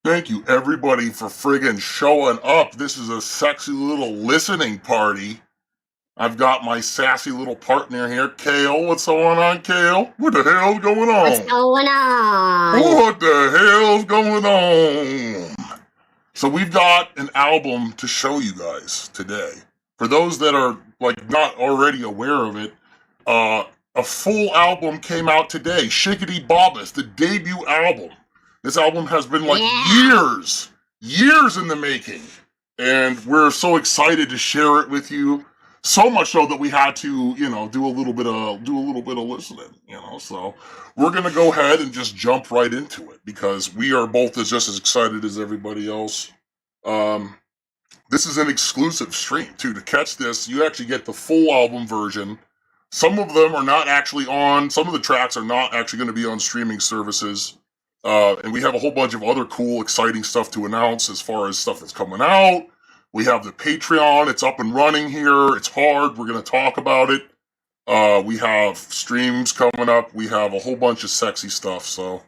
Thank you, everybody, for friggin' showing up. This is a sexy little listening party. I've got my sassy little partner here, Kale. What's going on, Kale? What the hell's going on? What's going on? What the hell's going on? So we've got an album to show you guys today. For those that are not already aware of it, a full album came out today. Shickidy, Bobbis, the debut album. This album has been years in the making, and we're so excited to share it with you. So much so that we had to, do a little bit of listening, So we're gonna go ahead and just jump right into it because we are both just as excited as everybody else. This is an exclusive stream too. To catch this, you actually get the full album version. Some of them are not actually on. Some of the tracks are not actually going to be on streaming services. And we have a whole bunch of other cool, exciting stuff to announce as far as stuff that's coming out. We have the Patreon. It's up and running here. It's hard. We're going to talk about it. We have streams coming up. We have a whole bunch of sexy stuff. So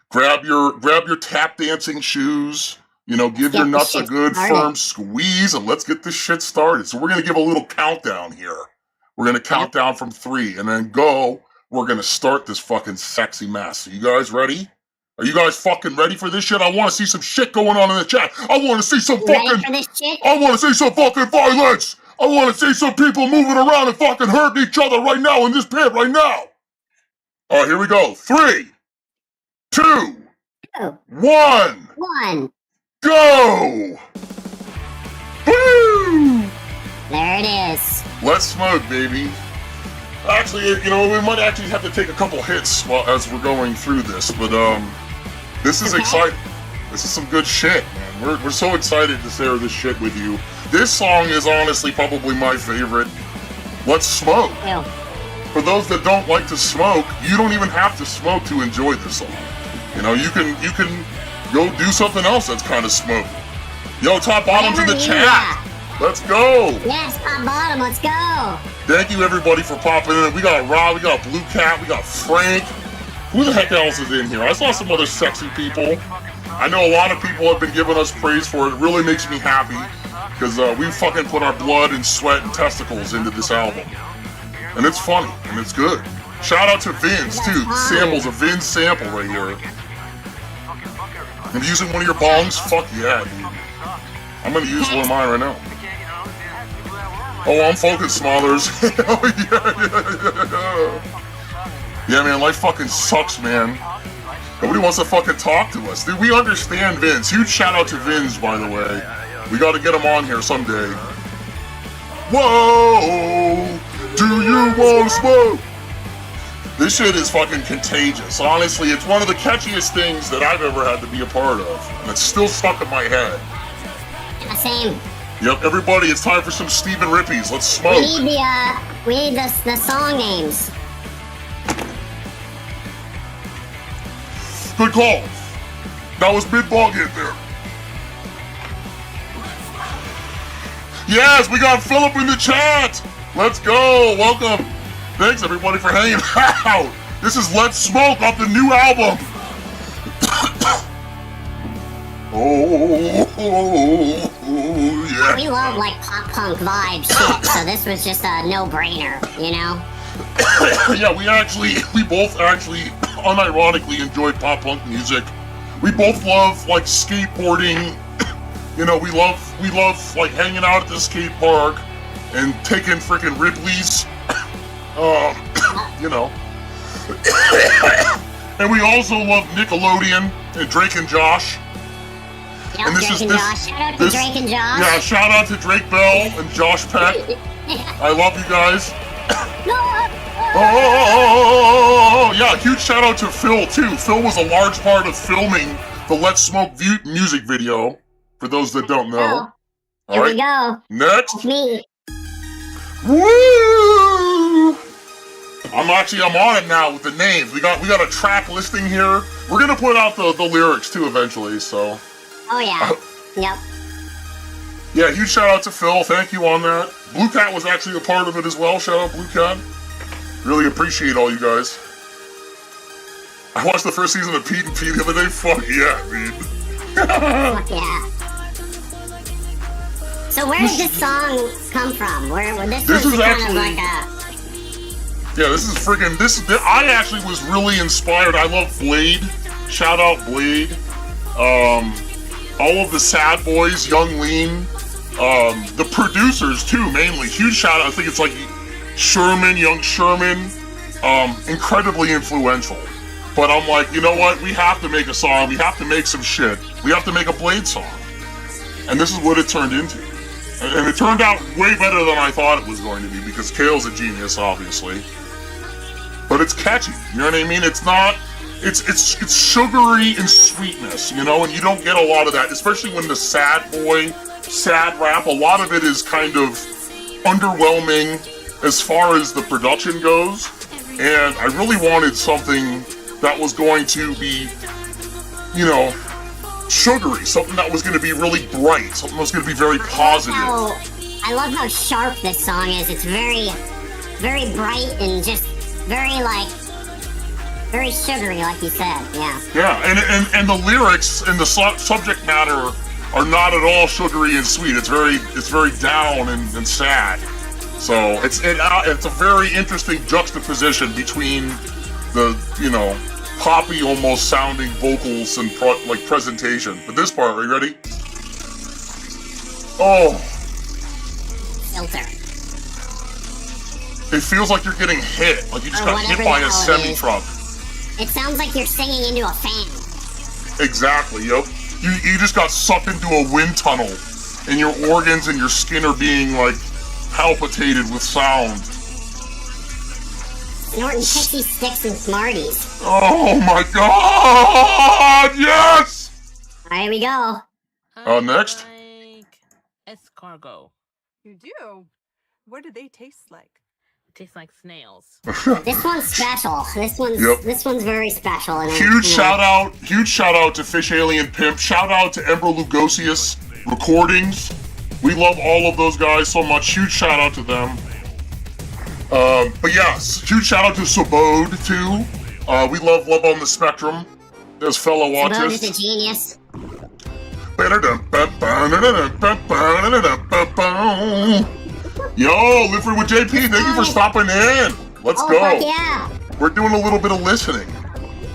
grab your tap dancing shoes. Give your nuts a good firm squeeze and let's get this shit started. So we're going to give a little countdown here. We're going to count down from 3 and then go. We're going to start this fucking sexy mess. So you guys ready? Are you guys fucking ready for this shit? I want to see some shit going on in the chat. I want to see some fucking violence. I want to see some people moving around and fucking hurting each other right now in this pit right now. All right, here we go. 3, 2, 1, 1. go! Woo! There it is. Let's smoke, baby. Actually, you know, we might actually have to take a couple hits as we're going through this, but this is exciting. This is some good shit, man. We're so excited to share this shit with you. This song is honestly probably my favorite. Let's smoke. Ew. For those that don't like to smoke, you don't even have to smoke to enjoy this song. You know, you can go do something else that's kind of smoky. Yo, Top Bottom's in the chat. Let's go. Yes, Top Bottom, let's go. Thank you everybody for popping in. We got Rob, we got Blue Cat, we got Frank. Who the heck else is in here? I saw some other sexy people. I know a lot of people have been giving us praise for it. It really makes me happy because we fucking put our blood and sweat and testicles into this album. And it's funny, and it's good. Shout out to Vince, too. Sample's a Vince sample right here. I'm using one of your bongs? Fuck yeah, dude. I'm gonna use one of mine right now. Oh, I'm focused, Smothers. Oh, yeah. Yeah, man, life fucking sucks, man. Nobody wants to fucking talk to us. Dude, we understand Vince. Huge shout out to Vince, by the way. We gotta get him on here someday. Whoa! Do you want to smoke? This shit is fucking contagious. Honestly, it's one of the catchiest things that I've ever had to be a part of. And it's still stuck in my head. Yeah, same. Yep, everybody, it's time for some Stephen Rippies. Let's smoke. We need the song names. Good call. That was mid-ball get there. Yes, we got Philip in the chat. Let's go. Welcome. Thanks, everybody, for hanging out. This is Let's Smoke off the new album. Oh, yeah. We love, like, pop-punk vibe shit, so this was just a no-brainer, you know? Yeah, we both actually unironically enjoy pop-punk music. We both love, like, skateboarding. You know, we love like hanging out at the skate park and taking freaking Ripley's. You know. And we also love Nickelodeon and Drake and Josh. Yep, and Drake and Josh. Shout out to Drake and Josh. Yeah, shout out to Drake Bell and Josh Peck. I love you guys. Oh, yeah, huge shout out to Phil too. Phil was a large part of filming the Let's Smoke music video. For those that don't know. Oh, here we go. Next. It's me. Woo! I'm on it now with the names. We got a track listing here. We're gonna put out the lyrics too eventually, so. Oh yeah. Yep. Yeah, huge shout out to Phil. Thank you on that. Blue Cat was actually a part of it as well. Shout out Blue Cat. Really appreciate all you guys. I watched the first season of Pete and Pete the other day. Fuck yeah, dude. Fuck yeah. So where did this song come from? This was kind of like a... Yeah, this is freaking... I actually was really inspired. I love Blade. Shout out Blade. All of the Sad Boys, Young Lean. The producers, too, mainly. Huge shout out. I think it's like Sherman, Young Sherman. Incredibly influential. But I'm like, you know what? We have to make a song. We have to make some shit. We have to make a Blade song. And this is what it turned into. And it turned out way better than I thought it was going to be because Kale's a genius, obviously. But it's catchy, you know what I mean? It's not, it's sugary and sweetness, you know, and you don't get a lot of that, especially when the sad rap, a lot of it is kind of underwhelming as far as the production goes. And I really wanted something that was going to be, you know, sugary, something that was going to be really bright, something that was going to be very positive. I love how sharp this song is. It's very, very bright and just very sugary, like you said. Yeah. Yeah, and the lyrics and the subject matter are not at all sugary and sweet. It's very down and sad. So it's a very interesting juxtaposition between the, you know, poppy almost sounding vocals and like presentation. But this part, are you ready? Oh. Filter. It feels like you're getting hit, like you just got hit by a semi-truck. It sounds like you're singing into a fan. Exactly, yep. You just got sucked into a wind tunnel, and your organs and your skin are being, like, palpitated with sound. Snorting pixie sticks and Smarties. Oh my god! Yes! Alright, here we go. Next? Like escargot. You do? What do they taste like? Tastes like snails. This one's special. This one's very special. And Huge shout out to Fish Alien Pimp. Shout out to Ember Lugosius Recordings. We love all of those guys so much. Huge shout out to them. But yes, huge shout out to Sabode too. We love Love on the Spectrum as fellow Sabode is autists. a genius. Yo, Lifford with JP, thank you for stopping in. Let's go. Fuck yeah. We're doing a little bit of listening.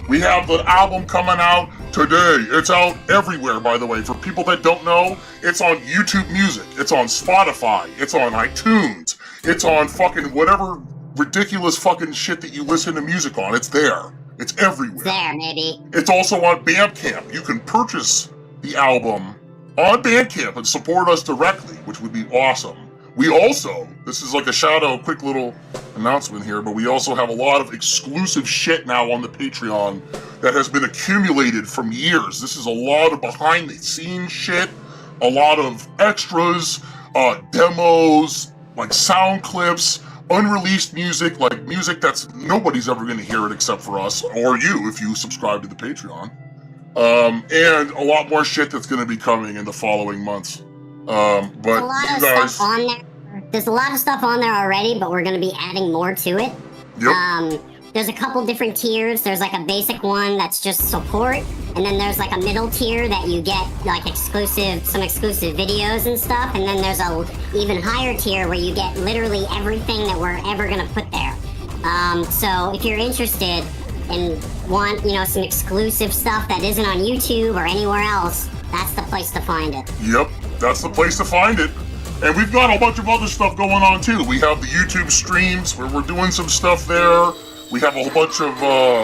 We have the album coming out today. It's out everywhere, by the way. For people that don't know, it's on YouTube Music. It's on Spotify. It's on iTunes. It's on fucking whatever ridiculous fucking shit that you listen to music on. It's there. It's everywhere. There, maybe. It's also on Bandcamp. You can purchase the album on Bandcamp and support us directly, which would be awesome. We also, this is like a shout out, quick little announcement here, but we also have a lot of exclusive shit now on the Patreon that has been accumulated from years. This is a lot of behind the scenes shit, a lot of extras, demos, like sound clips, unreleased music, like music that's nobody's ever gonna hear it except for us, or you if you subscribe to the Patreon. And a lot more shit that's gonna be coming in the following months. But There's a lot of stuff on there. There's a lot of stuff on there already, but we're going to be adding more to it. Yep. There's a couple different tiers. There's like a basic one that's just support, and then there's like a middle tier that you get like some exclusive videos and stuff, and then there's a even higher tier where you get literally everything that we're ever going to put there. So if you're interested and want, some exclusive stuff that isn't on YouTube or anywhere else, that's the place to find it. Yep, that's the place to find it. And we've got a bunch of other stuff going on too. We have the YouTube streams where we're doing some stuff there. We have a whole bunch of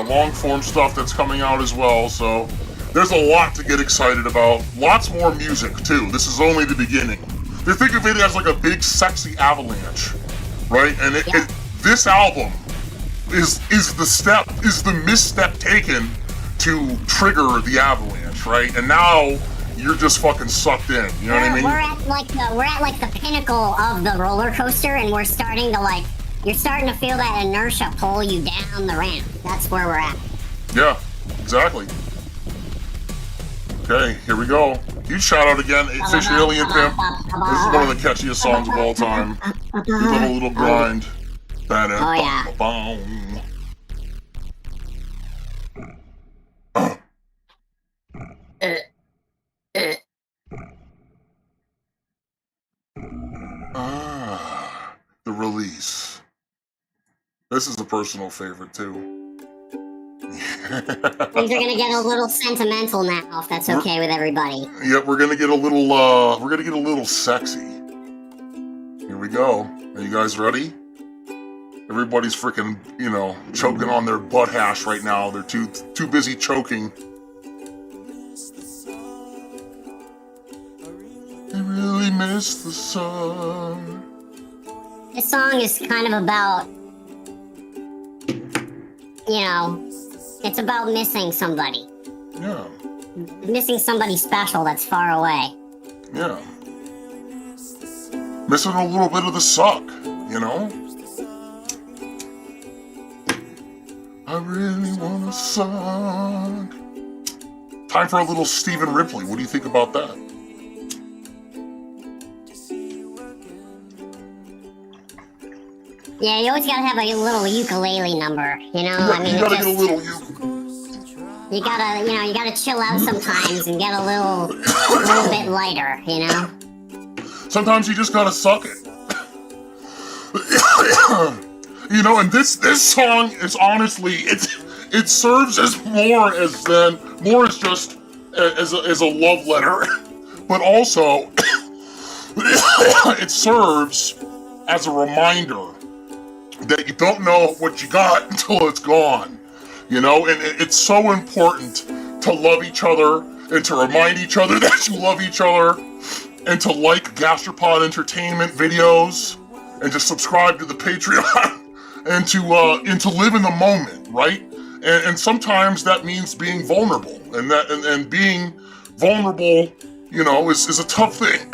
long form stuff that's coming out as well. So there's a lot to get excited about. Lots more music too. This is only the beginning. They think of it as like a big sexy avalanche, right? And this album is the misstep taken to trigger the avalanche, right? And now you're just fucking sucked in. You know what I mean? We're at like the pinnacle of the roller coaster, and we're starting to you're starting to feel that inertia pull you down the ramp. That's where we're at. Yeah, exactly. Okay, here we go. Huge shout out again, Fish Alien Pimp. This is one of the catchiest songs of all time. Give them a little grind. Oh yeah. The release. This is a personal favorite too. Things are gonna get a little sentimental now, if that's okay with everybody. Yep, we're gonna get a little sexy. Here we go. Are you guys ready? Everybody's freaking, choking on their butt hash right now. They're too busy choking. I really miss the sun. This song is kind of about, it's about missing somebody. Yeah. Missing somebody special that's far away. Yeah. Missing a little bit of the suck, I really want a suck. Time for a little Stephen Ripley. What do you think about that? Yeah, you always gotta have a little ukulele number, You gotta get a little You gotta chill out sometimes and get a little bit lighter, Sometimes you just gotta suck it. And this song is honestly, it serves as more as just as a love letter, but also it serves as a reminder that you don't know what you got until it's gone, and it's so important to love each other and to remind each other that you love each other and to like Gastropod Entertainment videos and to subscribe to the Patreon and to live in the moment, right? And sometimes that means being vulnerable, and being vulnerable, you know, is a tough thing.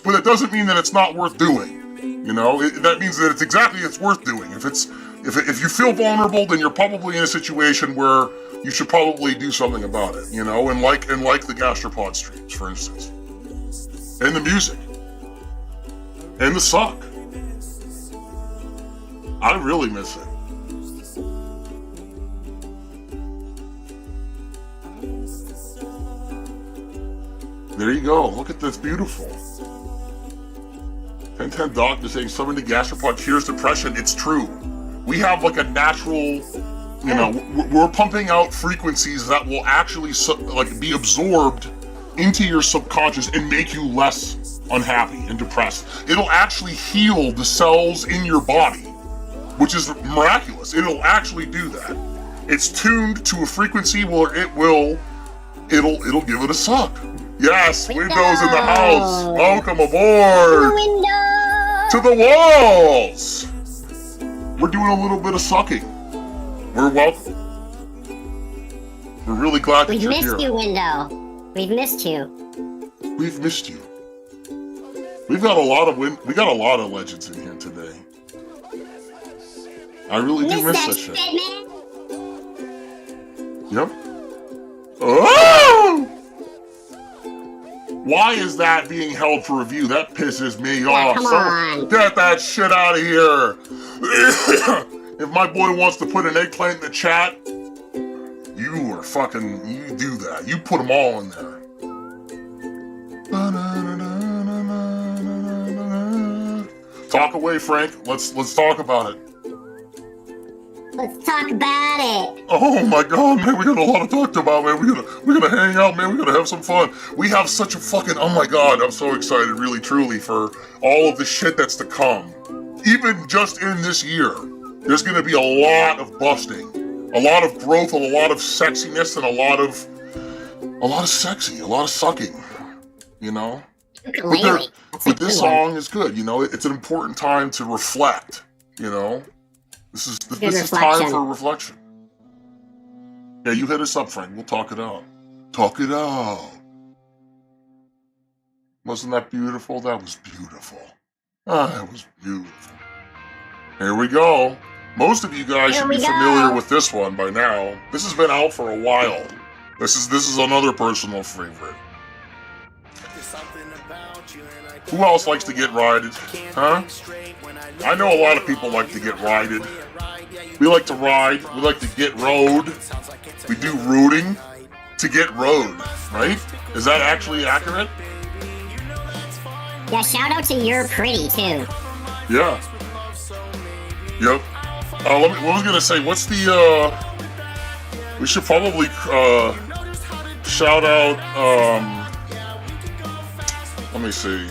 But it doesn't mean that it's not worth doing. You know, that means that it's worth doing. If you feel vulnerable, then you're probably in a situation where you should probably do something about it. You know, and like the Gastropod streams, for instance, and the music, and the suck. I really miss it. There you go. Look at this, beautiful. 1010 Doctor saying summoning Gastropod cures depression. It's true. We have like a natural, you know, we're pumping out frequencies that will actually like be absorbed into your subconscious and make you less unhappy and depressed. It'll actually heal the cells in your body, which is miraculous. It'll actually do that. It's tuned to a frequency where it'll give it a suck. Yes, Windows in the house. Welcome aboard. To the walls. We're doing a little bit of sucking. We're welcome. We're really glad that you're here. We've missed you, Window. We've missed you. We've missed you. We got a lot of legends in here today. I really do miss that shit. Man. Yep. Oh! Why is that being held for review? That pisses me off. Come on. Get that shit out of here. If my boy wants to put an eggplant in the chat, you do that. You put them all in there. Talk away, Frank. Let's talk about it. Let's talk about it. Oh my god, man, we got a lot to talk about, man. We gotta hang out, man. We gotta have some fun. We have such a fucking, oh my god, I'm so excited, really, truly, for all of the shit that's to come. Even just in this year, there's gonna be a lot of busting, a lot of growth, and a lot of sexiness, and a lot of sucking, you know? But this song is good, you know? It's an important time to reflect, you know? This is time for reflection. Yeah, you hit us up, Frank. We'll talk it out. Talk it out. Wasn't that beautiful? That was beautiful. That was beautiful. Here we go. Most of you guys should be familiar with this one by now. This has been out for a while. This is another personal favorite. Who else likes to get rided? Huh? I know a lot of people like to get rided. We like to ride. We like to get rode. We do rooting to get rode, right? Is that actually accurate? Yeah, shout out to You're Pretty, too. Yeah. Yep. What I was gonna say, what's the, we should probably, shout out, let me see.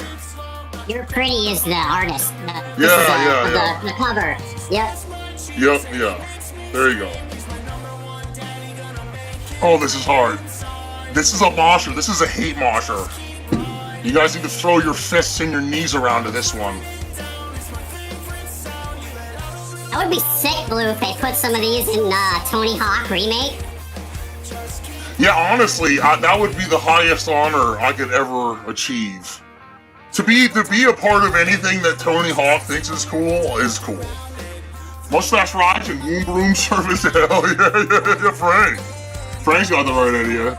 You're Pretty is the artist. The cover. Yep. Yep, yeah. There you go. Oh, this is hard. This is a mosher. This is a hate mosher. You guys need to throw your fists and your knees around to this one. That would be sick, Blue, if they put some of these in Tony Hawk Remake. Yeah, honestly, that would be the highest honor I could ever achieve. To be a part of anything that Tony Hawk thinks is cool. Mustache rides and womb room service. Hell yeah, Frank. Frank's got the right idea.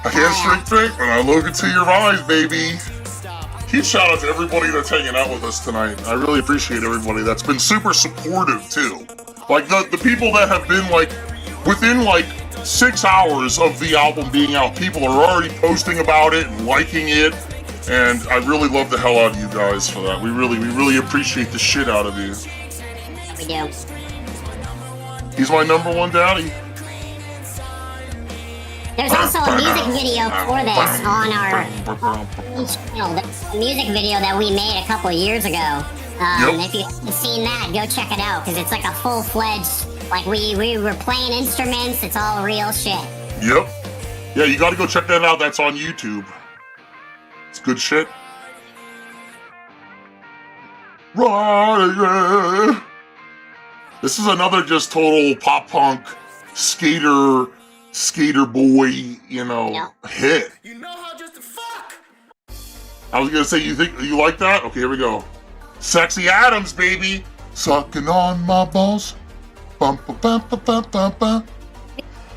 I can't straight when I look into your eyes, baby. Huge shout out to everybody that's hanging out with us tonight. I really appreciate everybody that's been super supportive too. Like the people that have been like within like 6 hours of the album being out, people are already posting about it and liking it. And I really love the hell out of you guys for that. We really appreciate the shit out of you. We do. He's my #1 daddy. There's also a music video for this on our channel. The music video that we made a couple years ago. If you haven't seen that, go check it out, because it's like a full-fledged, like we were playing instruments, it's all real shit. Yep. Yeah, you gotta go check that out. That's on YouTube. It's good shit. Right, yeah. This is another just total pop punk skater boy, you know, hit. You know how just to fuck. I was gonna say, you think you like that? Okay, here we go. Sexy Adams, baby, sucking on my balls. Bum, bum, bum, bum, bum, bum, bum.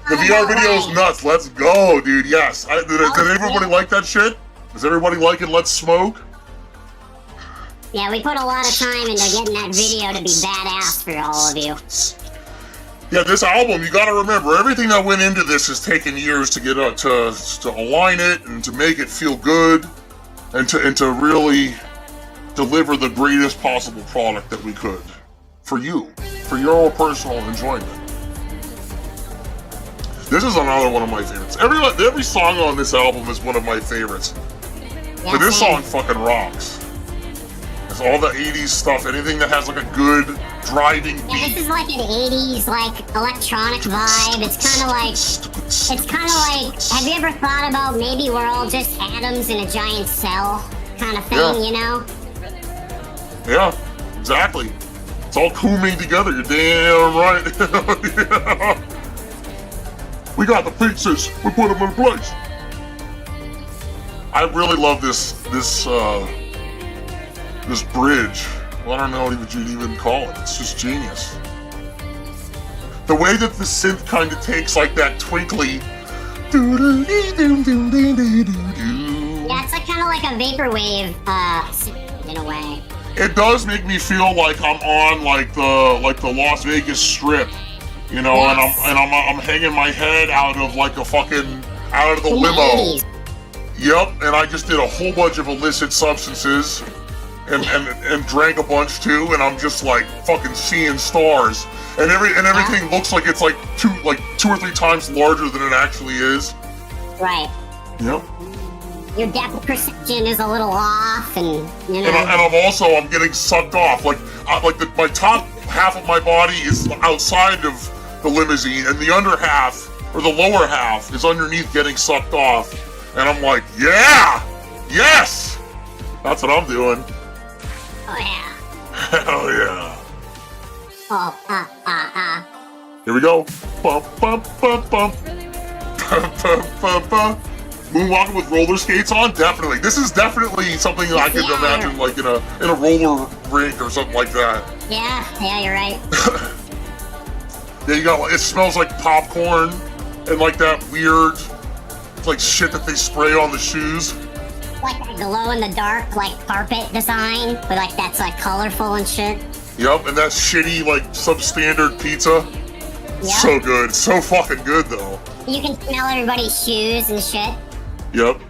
The VR video is nuts. Let's go, dude. Yes. Did everybody like that shit? Does everybody like it? Let's smoke. Yeah, we put a lot of time into getting that video to be badass for all of you. Yeah, this album, you gotta remember, everything that went into this has taken years to get to align it and to make it feel good and to really deliver the greatest possible product that we could for you, for your personal enjoyment. This is another one of my favorites. Every song on this album is one of my favorites. Yeah, But this same. song fucking rocks. It's all the 80s stuff, anything that has like a good driving Yeah, beat. this is like an 80s like electronic vibe. It's kind of like, have you ever thought about maybe we're all just atoms in a giant cell kind of thing, Yeah. you know? Yeah, exactly. It's all coming together, you're damn right. Yeah. We got the pieces, we put them in place. I really love this bridge. Well, I don't know what you'd even call it. It's just genius. The way that the synth kind of takes like that twinkly. Yeah, it's like kind of like a vaporwave in a way. It does make me feel like I'm on like the Las Vegas Strip, you know, Yes. and I'm hanging my head out of like a fucking out of the In the limo. 80s. Yep, and I just did a whole bunch of illicit substances and drank a bunch too, and I'm just like fucking seeing stars. And everything looks like it's like two or three times larger than it actually is. Right. Yep. Your depth perception is a little off, and you know. And I'm getting sucked off. Like my top half of my body is outside of the limousine, and the under half or the lower half is underneath getting sucked off. And I'm like, yeah, yes, that's what I'm doing. Oh yeah. Hell yeah. Oh Here we go. Bump, bump, bump, bump. Bump, bump, bump, bump. Moonwalking with roller skates on? Definitely. This is definitely something that I could Yeah. imagine like in a roller rink or something like that. Yeah, you're right. Yeah, you got, it smells like popcorn and like that weird like shit that they spray on the shoes. Like that glow in the dark, like carpet design, but like that's like colorful and shit. Yep, and that shitty like substandard pizza. Yep. So good. So fucking good though. You can smell everybody's shoes and shit. Yep.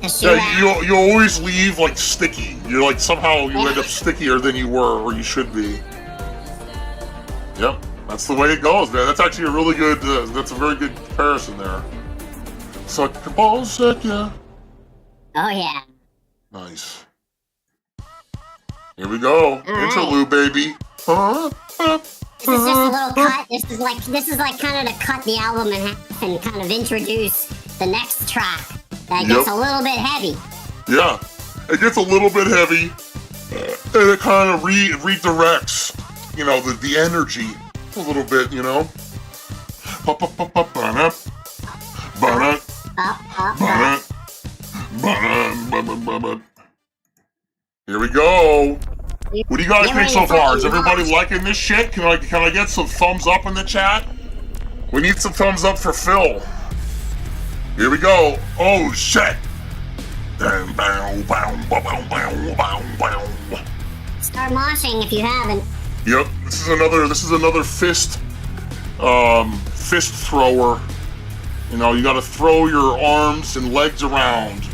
The shoe rack. Yeah, you always leave like sticky. You're like somehow you end up stickier than you were or you should be. Yep, that's the way it goes, man. That's actually a really good. That's a very good comparison there. Suck your balls, suck ya. Oh yeah. Nice. Here we go. right. Interlude, baby. This is just a little cut. This is like kind of to cut the album in half and kind of introduce the next track that gets a little bit heavy. Yeah, it gets a little bit heavy, and it kind of redirects, you know, the energy a little bit, you know. Here we go. What do you guys think so far? Is everybody liking this shit? Can I get some thumbs up in the chat? We need some thumbs up for Phil. Here we go. Oh shit. Start moshing if you haven't. Yep, this is another fist thrower. You know, you gotta throw your arms and legs around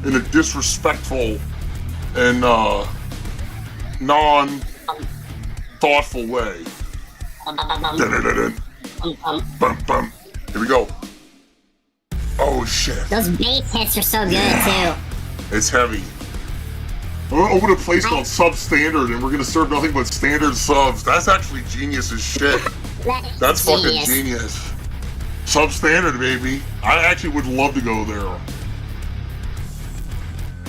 in a disrespectful and non-thoughtful way. Bum, bum. Here we go. Oh shit. Those bass hits are so good too. It's heavy. I'm gonna open a place called Substandard and we're gonna serve nothing but standard subs. That's actually genius as shit. That's fucking genius. Substandard, baby. I actually would love to go there.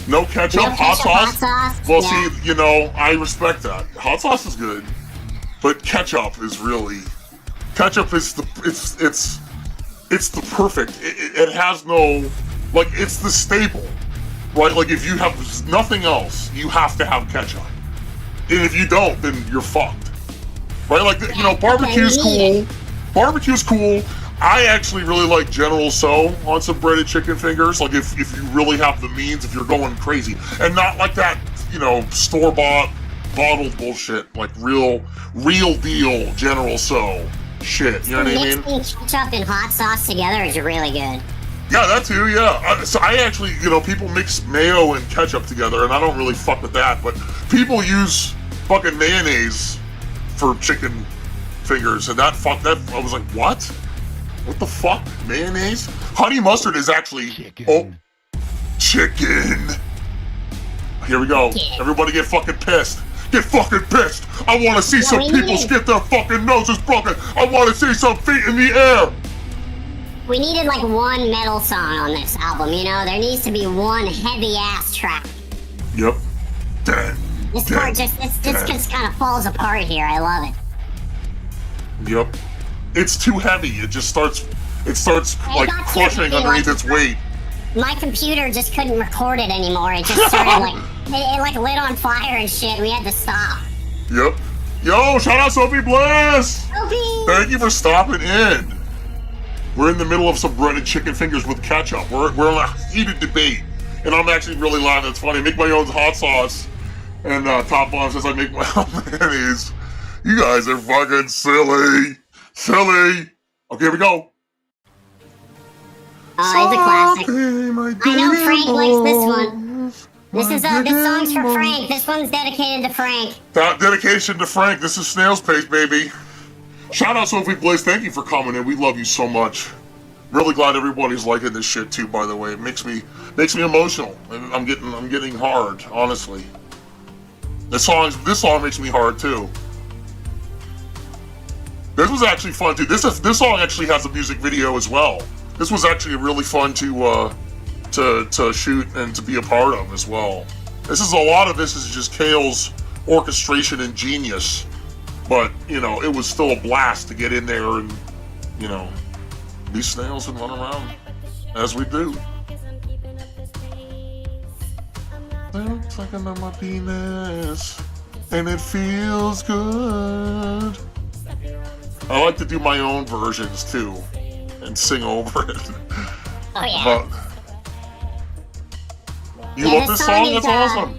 No ketchup, No hot ketchup, sauce? hot sauce? Well, Yeah. see, you know, I respect that. Hot sauce is good, but ketchup is really... Ketchup is the... It's the perfect. It has no... Like, it's the staple. Right? Like, if you have nothing else, you have to have ketchup. And if you don't, then you're fucked. Right? Like, you know, barbecue's cool. Barbecue's cool. I actually really like General So on some breaded chicken fingers. Like, if you really have the means, if you're going crazy. And not like that, you know, store-bought, bottled bullshit. Like, real deal General So shit. You know what I mean? Mixing ketchup and hot sauce together is really good. Yeah, that too, yeah. So I actually, you know, people mix mayo and ketchup together, and I don't really fuck with that, but people use fucking mayonnaise for chicken fingers, and that, I was like, what? What the fuck? Mayonnaise? Honey mustard is actually... Chicken. Oh. Chicken. Here we go. Everybody get fucking pissed. Get fucking pissed. I want to see some people get their fucking noses broken. I want to see some feet in the air. We needed like one metal song on this album, you know? There needs to be one heavy-ass track. Yep. This part just kind of falls apart here. I love it. Yep. It's too heavy. It starts like crushing underneath its weight. My computer just couldn't record it anymore. It just started like, it like lit on fire and shit. We had to stop. Yep. Yo, shout out Sophie Bliss! Sophie! Thank you for stopping in. We're in the middle of some breaded chicken fingers with ketchup. We're in a heated debate. And I'm actually really loud. That's funny. I make my own hot sauce. And Top Bomb says I make my own mayonnaise. You guys are fucking silly. Silly. Okay, here we go. Oh, it's a classic. I know Frank likes this one. This song's for Frank. This one's dedicated to Frank. Dedication to Frank. This is Snail's Pace, baby. Shout out Sophie Blaze. Thank you for coming in. We love you so much. Really glad everybody's liking this shit too. By the way, it makes me emotional. I'm getting hard. Honestly, this song makes me hard too. This was actually fun too. This song actually has a music video as well. This was actually really fun to shoot and to be a part of as well. A lot of this is just Kale's orchestration and genius, but you know it was still a blast to get in there and you know be snails and run around as we do. I'm sucking on my penis and it feels good. I like to do my own versions too and sing over it. Oh yeah. But you love this song? That's awesome.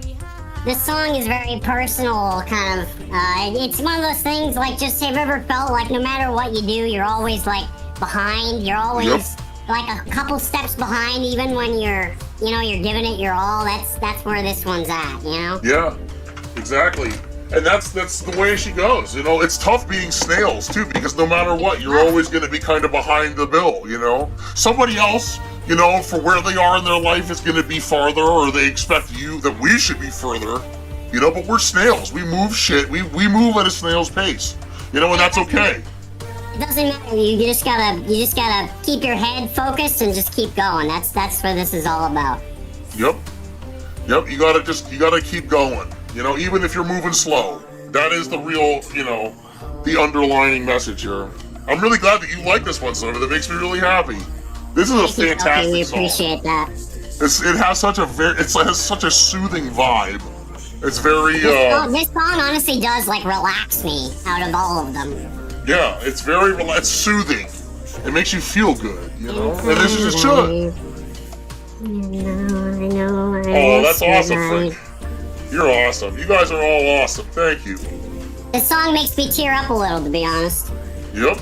This song is very personal, kind of. It's one of those things like just have you ever felt like no matter what you do, you're always like behind. You're always like a couple steps behind, even when you're giving it your all. That's where this one's at, you know? Yeah, exactly. And that's the way she goes. You know, it's tough being snails too, because no matter what, you're always going to be kind of behind the bill. You know, somebody else, you know, for where they are in their life is going to be farther, or they expect that we should be further. You know, but we're snails. We move shit. We move at a snail's pace. You know, and that's okay. It doesn't matter. You just gotta keep your head focused and just keep going. That's what this is all about. Yep. You gotta keep going. You know, even if you're moving slow. That is the real, you know, the underlining message here. I'm really glad that you like this one, Soda. That makes me really happy. This is a fantastic we song. appreciate that. It has such a soothing vibe. It's very This song honestly does like relax me out of all of them. Yeah, it's very it's soothing. It makes you feel good, you know? And this is just should. Oh, that's awesome, Frank. You're awesome. You guys are all awesome. Thank you. This song makes me tear up a little, to be honest. Yep.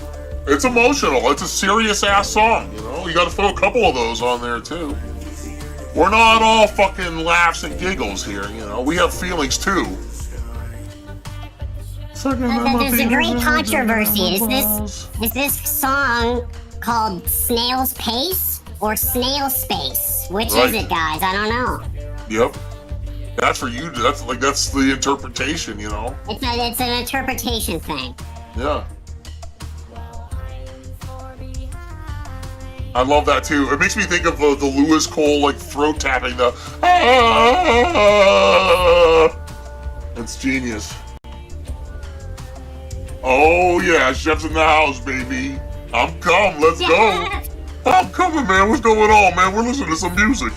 It's emotional. It's a serious ass song, you know? You gotta throw a couple of those on there too. We're not all fucking laughs and giggles here, you know? We have feelings too. There's a great controversy. Is this song called Snail's Pace or Snail Space? Which is it, guys? I don't know. Yep. That's for you. That's the interpretation, you know? It's an interpretation thing. Yeah. I love that too. It makes me think of the Lewis Cole like throat tapping. It's genius. Oh yeah, Chef's in the house, baby. I'm come. Let's go. I'm coming, man. What's going on, man? We're listening to some music.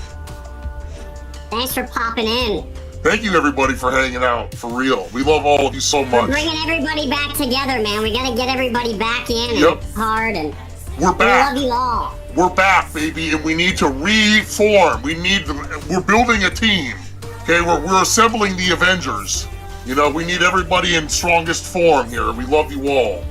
Thanks for popping in. Thank you, everybody, for hanging out. For real, we love all of you so much. We're bringing everybody back together, man. We gotta get everybody back in Yep. and hard, and We're back. we love you all. We're back, baby, and we need to reform. We're building a team. Okay, we're assembling the Avengers. You know, we need everybody in strongest form here. We love you all.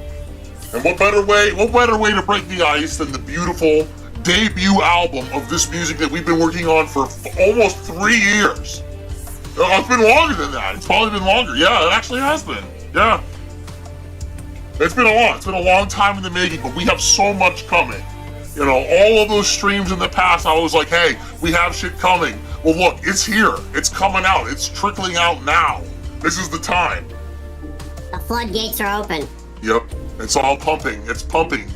And what better way to break the ice than the beautiful debut album of this music that we've been working on for almost 3 years. It's been longer than that. It's probably been longer. Yeah, it actually has been. Yeah. It's been a long time in the making, but we have so much coming. You know, all of those streams in the past, I was like, hey, we have shit coming. Well, look, it's here. It's coming out. It's trickling out now. This is the time. The floodgates are open. Yep. It's all pumping. It's pumping.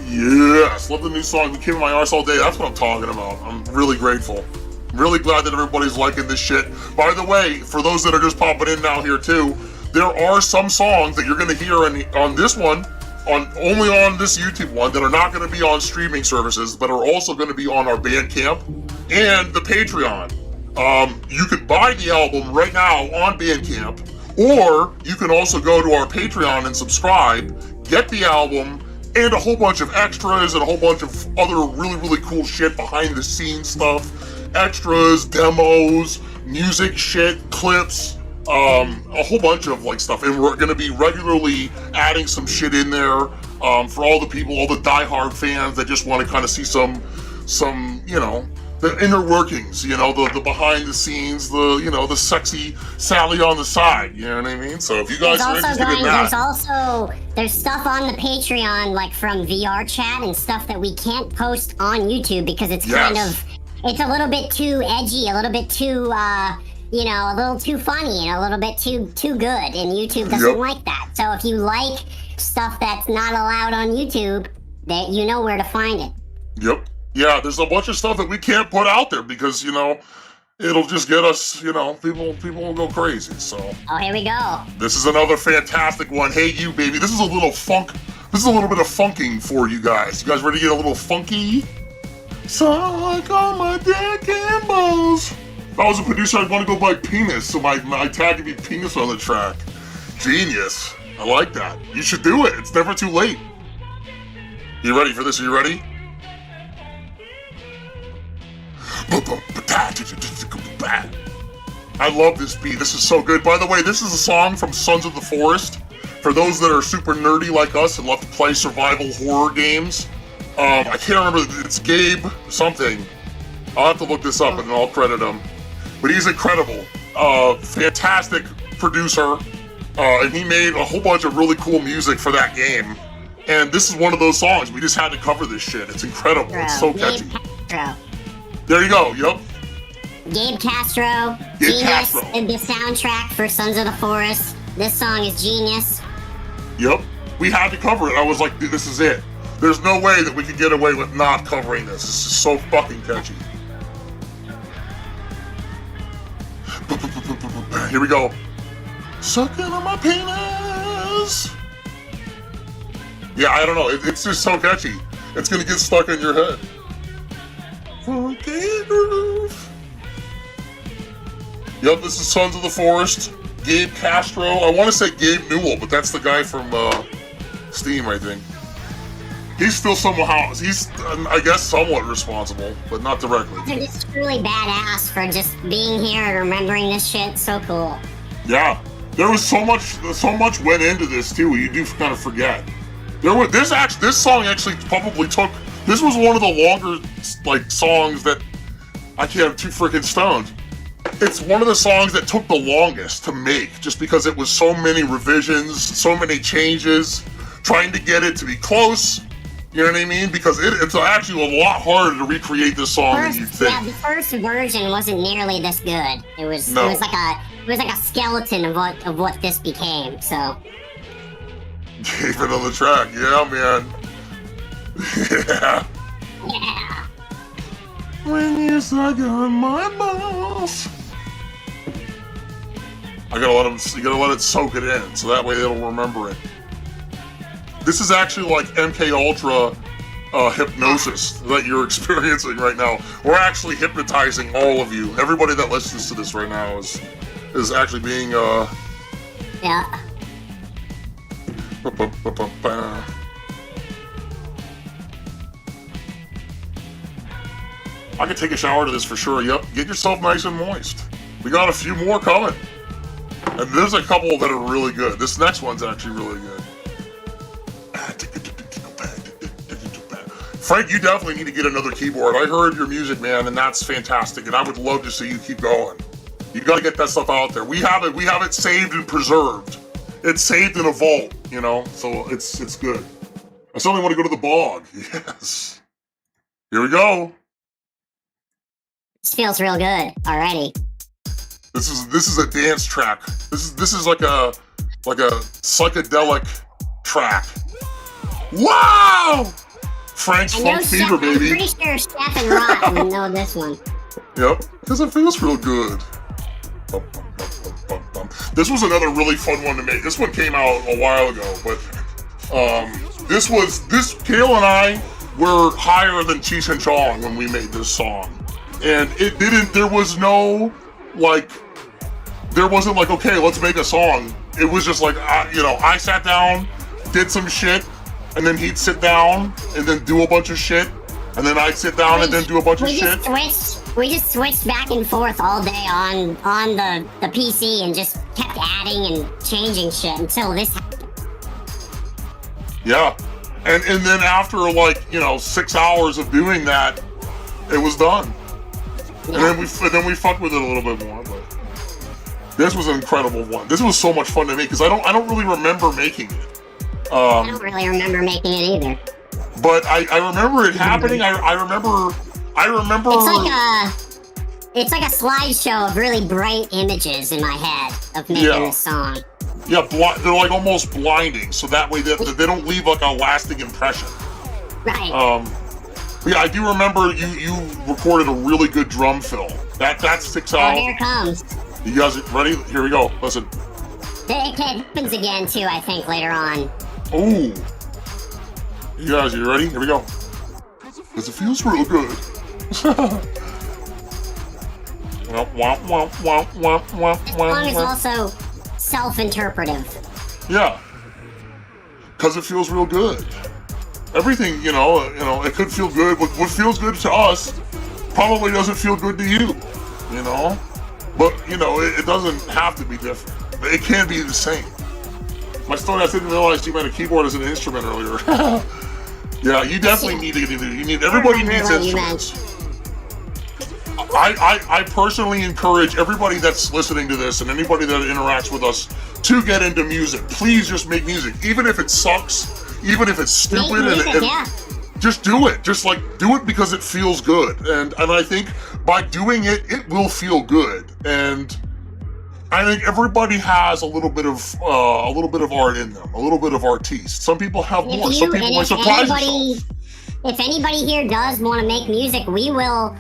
Yes. Love the new song. We came in my arse all day. That's what I'm talking about. I'm really grateful. I'm really glad that everybody's liking this shit. By the way, for those that are just popping in now here too, there are some songs that you're going to hear on this one, only on this YouTube one, that are not going to be on streaming services, but are also going to be on our Bandcamp and the Patreon. You can buy the album right now on Bandcamp, or you can also go to our Patreon and subscribe, get the album, and a whole bunch of extras and a whole bunch of other really, really cool shit, behind the scenes stuff, extras, demos, music shit, clips, a whole bunch of like stuff. And we're gonna be regularly adding some shit in there for all the people, all the diehard fans that just want to kind of see some, you know, the inner workings, you know, the behind the scenes, the sexy Sally on the side, you know what I mean? So if you guys are interested in that. There's stuff on the Patreon, like from VR chat and stuff that we can't post on YouTube because it's it's a little bit too edgy, a little bit too, a little too funny, and a little bit too good, and YouTube doesn't like that. So if you like stuff that's not allowed on YouTube, that you know where to find it. Yep. Yeah, there's a bunch of stuff that we can't put out there because, you know, it'll just get us, you know, people will go crazy, so. Oh, here we go. This is another fantastic one. Hey, you, baby. This is a little bit of funking for you guys. You guys ready to get a little funky? Suck on my dick and balls. If I was a producer, I'd want to go by penis, so my tag would be penis on the track. Genius. I like that. You should do it. It's never too late. You ready for this? Are you ready? I love this beat. This is so good. By the way, this is a song from Sons of the Forest. For those that are super nerdy like us and love to play survival horror games, I can't remember. It's Gabe something. I'll have to look this up and I'll credit him. But he's incredible. Fantastic producer. And he made a whole bunch of really cool music for that game. And this is one of those songs. We just had to cover this shit. It's incredible. It's so catchy. There you go. Yep. Gabe Castro. Genius did the soundtrack for Sons of the Forest. This song is genius. Yep. We had to cover it. I was like, dude, this is it. There's no way that we could get away with not covering this. This is so fucking catchy. Here we go. Sucking on my penis. Yeah, I don't know. It's just so catchy. It's gonna get stuck in your head. Funky groove. Yep, this is Sons of the Forest. Gabe Castro. I want to say Gabe Newell, but that's the guy from Steam, I think. He's still somehow, I guess, somewhat responsible, but not directly. They're just truly badass for just being here and remembering this shit. So cool. Yeah, there was so much went into this too. You do kind of forget. This song actually probably took. This was one of the longer songs that I can't have too freaking stoned. It's one of the songs that took the longest to make, just because it was so many revisions, so many changes, trying to get it to be close. You know what I mean? Because it's actually a lot harder to recreate this song than you think. Yeah, the first version wasn't nearly this good. It was like a skeleton of what this became. So. Gave it on the track, yeah, man. Yeah. Yeah. When you suck on my balls. You gotta let it soak it in, so that way it'll remember it. This is actually like MK Ultra hypnosis that you're experiencing right now. We're actually hypnotizing all of you. Everybody that listens to this right now is actually being Yeah. I could take a shower to this for sure. Yep, get yourself nice and moist. We got a few more coming. And there's a couple that are really good. This next one's actually really good. Frank, you definitely need to get another keyboard. I heard your music, man, and that's fantastic. And I would love to see you keep going. You gotta get that stuff out there. We have it saved and preserved. It's saved in a vault, you know, so it's good. I suddenly want to go to the bog. Yes. Here we go. This feels real good already. This is a dance track. This is like a psychedelic track. Wow! Frank's Funk Fever, baby. I'm pretty sure Chef and Rot will know this one. Yep, because it feels real good. This was another really fun one to make. This one came out a while ago, but Kale and I were higher than Cheech and Chong when we made this song. And there wasn't like, okay, let's make a song. It was just like, I sat down, did some shit, and then he'd sit down and then do a bunch of shit, and then I'd sit down and then do a bunch of shit. We just switched back and forth all day on the PC and just kept adding and changing shit until this happened. Yeah, and then after 6 hours of doing that, it was done. Yeah. And then we fucked with it a little bit more, but this was an incredible one. This was so much fun to me because I don't really remember making it. I don't really remember making it either. But I remember it happening. I remember. It's like a slideshow of really bright images in my head of making this song. Yeah, they're like almost blinding, so that way they don't leave like a lasting impression. Right. Yeah, I do remember you recorded a really good drum fill. That sticks out. Oh, here it comes. You guys ready? Here we go. Listen. It happens again too, I think, later on. Ooh. You guys, are you ready? Here we go. Because it feels real good. This song is also self-interpretive. Yeah. Because it feels real good. Everything, it could feel good. What feels good to us probably doesn't feel good to you, But, it doesn't have to be different. It can be the same. My story, I didn't realize you meant a keyboard as an instrument earlier. Yeah, you definitely need to everybody needs instruments. I personally encourage everybody that's listening to this and anybody that interacts with us to get into music. Please just make music. Even if it sucks, even if it's stupid, just do it. Just do it because it feels good. And I think by doing it, it will feel good. And I think everybody has a little bit of art in them, a little bit of artiste. Some people have more. Some people might surprise themselves. If anybody here does want to make music, we will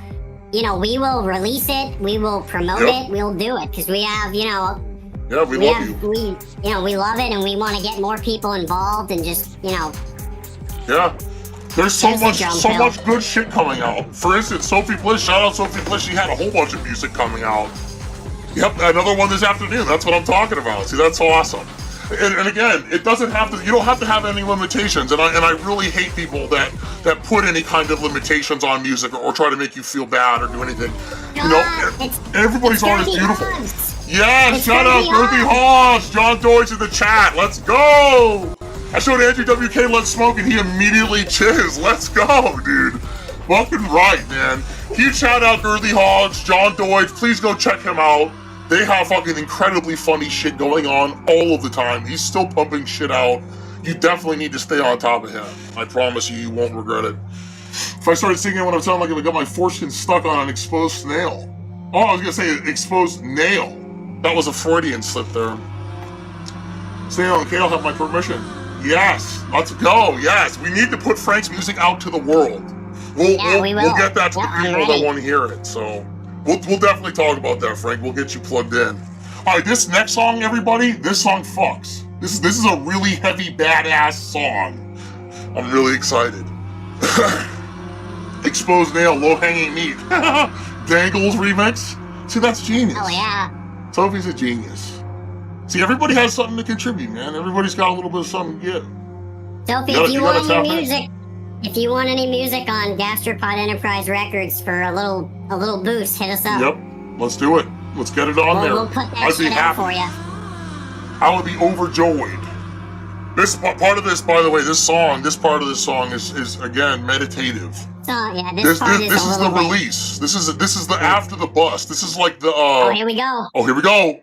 release it. We will promote it. We'll do it because we have, Yeah, we love you. We love it, and we want to get more people involved and just, Yeah. There's so much good shit coming out. For instance, Sophie Bliss, shout out Sophie Bliss, she had a whole bunch of music coming out. Yep, another one this afternoon. That's what I'm talking about. See, that's awesome. And again, it doesn't have to. You don't have to have any limitations. And I really hate people that put any kind of limitations on music or try to make you feel bad or do anything. Everybody's art is beautiful. Yeah, shout out Girthy Hoss, John Deutsch in the chat. Let's go. I showed Andrew WK Let's Smoke and he immediately chizzed. Let's go, dude. Fucking right, man. Huge shout out Girthy Hoss, John Deutsch. Please go check him out. They have fucking incredibly funny shit going on all of the time. He's still pumping shit out. You definitely need to stay on top of him. I promise you, you won't regret it. If I started singing when I'm sounding like I got my foreskin stuck on an exposed snail. Oh, I was gonna say exposed nail. That was a Freudian slip there. Snail and Kale have my permission. Yes, let's go. Yes, we need to put Frank's music out to the world. We will. We'll get that to the I'm people that ready. want to hear it. So we'll definitely talk about that, Frank. We'll get you plugged in. All right, this next song, everybody, this song fucks. This is a really heavy, badass song. I'm really excited. Exposed Nail, Low Hanging Meat. Dangles remix. See, that's genius. Oh yeah. Sophie's a genius. See, everybody has something to contribute, man. Everybody's got a little bit of something to give. Sophie, You gotta- if you you gotta want tap any in. music, if you want any music on Gastropod Enterprise Records for a little boost, hit us up. Yep, let's do it. Let's get it on there. We'll put that I'd be shit out happy. for you. I would be overjoyed. This part of this, by the way, this part of this song is again meditative. So yeah, this part is This a is the little bit. release. This is the after the bust. This is like the Oh, here we go. Oh, here we go.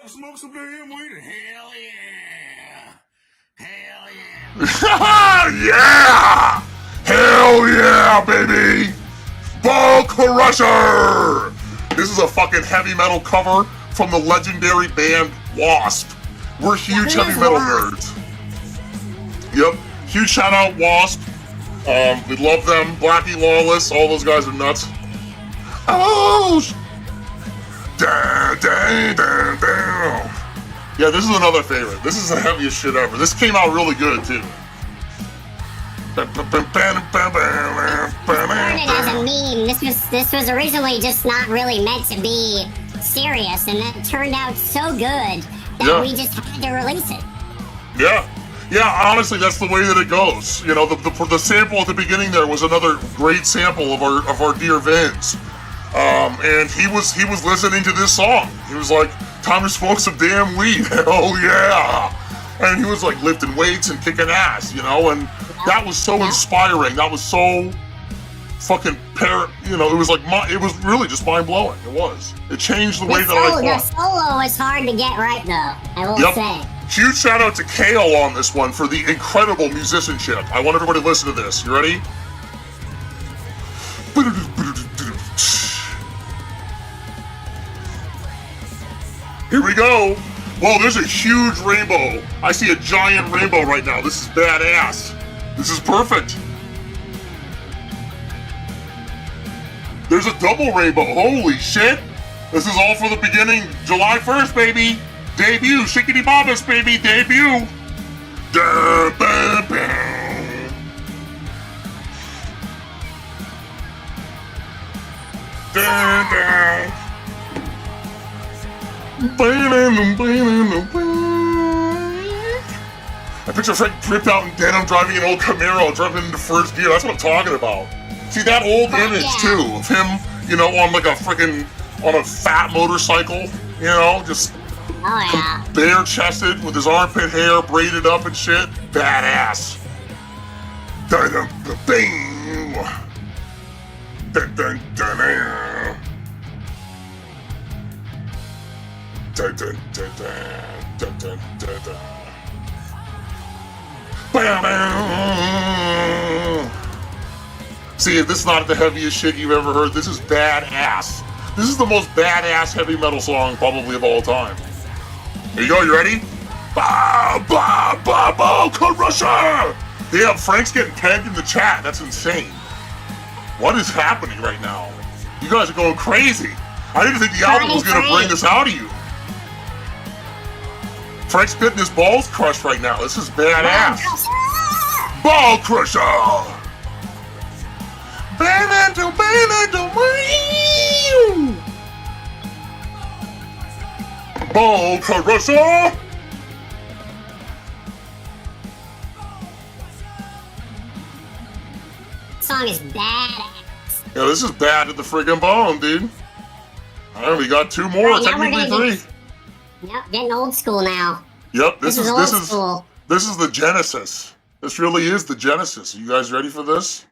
Smoke some damn weed. Hell yeah. Hell yeah. Yeah! Hell yeah, baby! Ball Crusher! This is a fucking heavy metal cover from the legendary band Wasp. We're huge Who heavy is metal Wasp? nerds. Yep. Huge shout out Wasp. We love them. Blackie Lawless. All those guys are nuts. Oh! Da, da, da, da. Yeah, this is another favorite. This is the heaviest shit ever. This came out really good too. Started as a meme. This was originally just not really meant to be serious, and then it turned out so good that Yeah. we just had to release it. Yeah, honestly, that's the way that it goes. You know, the sample at the beginning there was another great sample of our dear Vince. And he was listening to this song. He was like, time to smoke some damn weed. Hell yeah. And he was like lifting weights and kicking ass, you know, and that was so inspiring. That was so fucking it was like, it was really just mind blowing. It was. It changed the way that I The thought. solo was hard to get right, though, I will Yep. say. Huge shout out to Kale on this one for the incredible musicianship. I want everybody to listen to this. You ready? Here we go. Whoa, there's a huge rainbow. I see a giant rainbow right now. This is badass. This is perfect. There's a double rainbow. Holy shit. This is all for the beginning. July 1st, baby. Debut. Shickidy Bobbis, baby. Debut. Da, ba, ba. Da, da. I picture Frank dripped out in denim driving an old Camaro, driving into first gear. That's what I'm talking about. See that old image too of him, you know, on like on a fat motorcycle, you know, just Oh, yeah. bare chested with his armpit hair braided up and shit. Badass. Dun, dun, dun, bing. Dun, dun, dun, dun. Dun, dun, dun, dun, dun, dun, dun, dun. Bam, bam. See, if this is not the heaviest shit you've ever heard, this is badass. This is the most badass heavy metal song probably of all time. Here you go, you ready? Ba, ba, ba, ba, Crusher! Damn, Frank's getting pegged in the chat. That's insane. What is happening right now? You guys are going crazy. I didn't think the album was going to bring this out of you. Frank's getting his balls crushed right now. This is badass. Ball Crusher! Ball Crusher! This song is badass. Yeah, this is bad to the friggin' bone, dude. Alright, we got two more, Alright, now we're technically gonna three. Yep, getting old school now. Yep, This is old school. this is the Genesis. This really is the Genesis. Are you guys ready for this?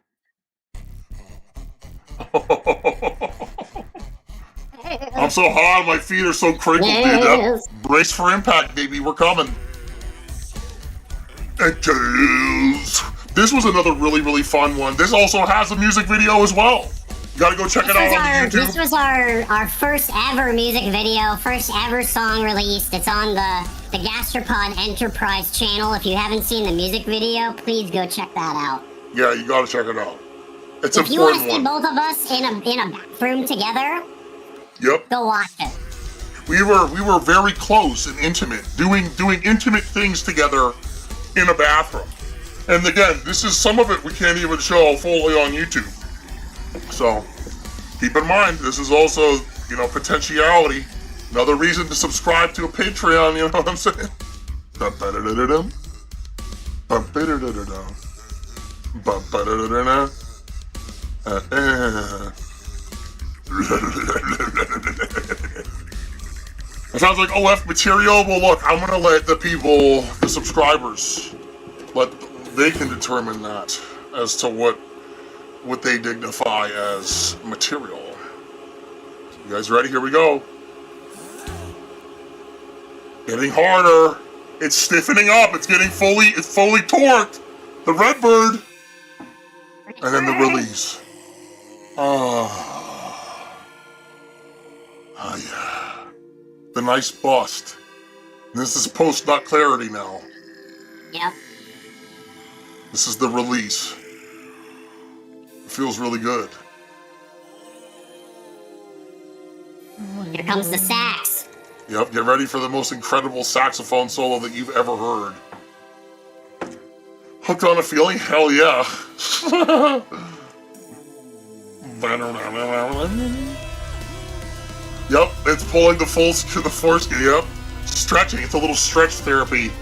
I'm so hot, my feet are so crinkled, dude. Yes. Brace for impact, baby. We're coming. Angels. This was another really, really fun one. This also has a music video as well. You gotta go check it out on This YouTube. was our first ever music video, first ever song released. It's on the the gastropodenterprise channel. If you haven't seen the music video, please go check that out. Yeah, you gotta check it out. It's an If you want to important see one. both of us in a bathroom together, Yep. go watch it. We were very close and intimate, doing intimate things together in a bathroom. And again, this is some of it we can't even show fully on YouTube. So keep in mind, this is also, potentiality. Another reason to subscribe to a Patreon, you know what I'm saying? Ba-ba-da-da-da-dum. Ba-ba-da-da-da-dum. Ba-ba-da-da-da-da. It sounds like OF material. Well, look, I'm gonna let the people, the subscribers, they can determine that as to what they dignify as material. You guys ready? Here we go. Getting harder. It's stiffening up. It's fully torqued. The Redbird. And then the release. Oh yeah. The nice bust. This is post-nut clarity now. Yep. This is the release. It feels really good. Here comes the sax. Yep, get ready for the most incredible saxophone solo that you've ever heard. Hooked on a feeling? Hell yeah. Yep, it's pulling the foreskin, yep. Stretching, it's a little stretch therapy.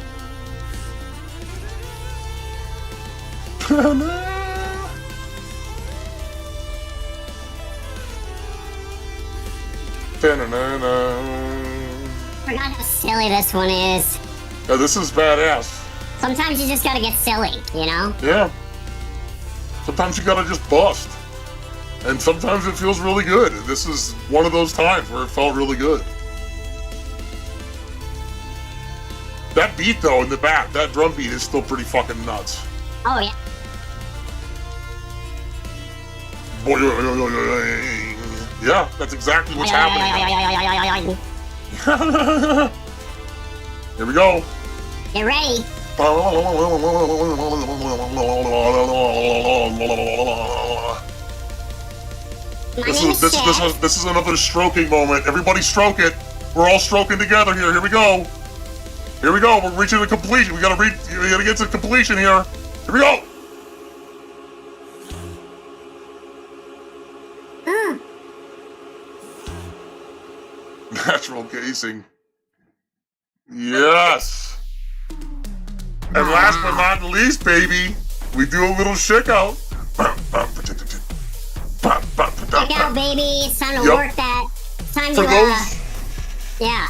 Forgot how silly this one is. Yeah, this is badass. Sometimes you just gotta get silly, you know? Yeah. Sometimes you gotta just bust. And sometimes it feels really good. And this is one of those times where it felt really good. That beat though in the back, that drum beat is still pretty fucking nuts. Oh yeah. Yeah, that's exactly what's happening. Here we go. Get ready. This is another stroking moment. Everybody stroke it. We're all stroking together here. Here we go. Here we go. We're reaching the completion. We gotta get to completion here. Here we go. Natural casing. Yes. And last but not least, baby, we do a little shake out. Check out, baby. It's time to work that. It's time For to, those, yeah.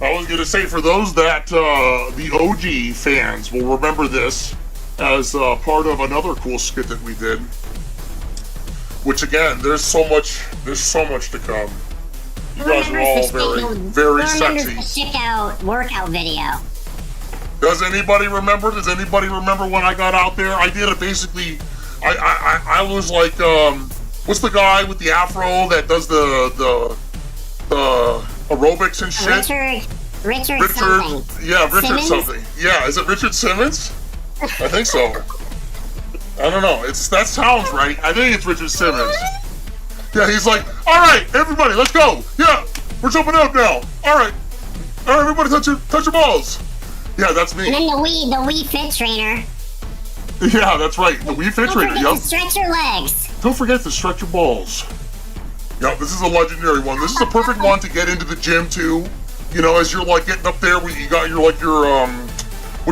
I was gonna say, for those that the OG fans will remember this as part of another cool skit that we did. Which again, there's so much to come. You guys are all very sexy. The shake out workout video. Does anybody remember? Does anybody remember when I got out there? I did it basically. I was like, what's the guy with the afro that does the aerobics and shit? Richard something. Yeah, Richard Simmons? something. Yeah, is it Richard Simmons? I think so. I don't know. That sounds right. I think it's Richard Simmons. Yeah, he's like, all right, everybody, let's go. Yeah, we're jumping up now. All right, everybody, touch your balls. Yeah, that's me. And then the Wii Fit Trainer. Yeah, that's right. The Wii Fit Trainer. Don't forget to stretch your legs. Don't forget to stretch your balls. Yep, this is a legendary one. This is a perfect one to get into the gym too. You know, as you're like getting up there, where you got your what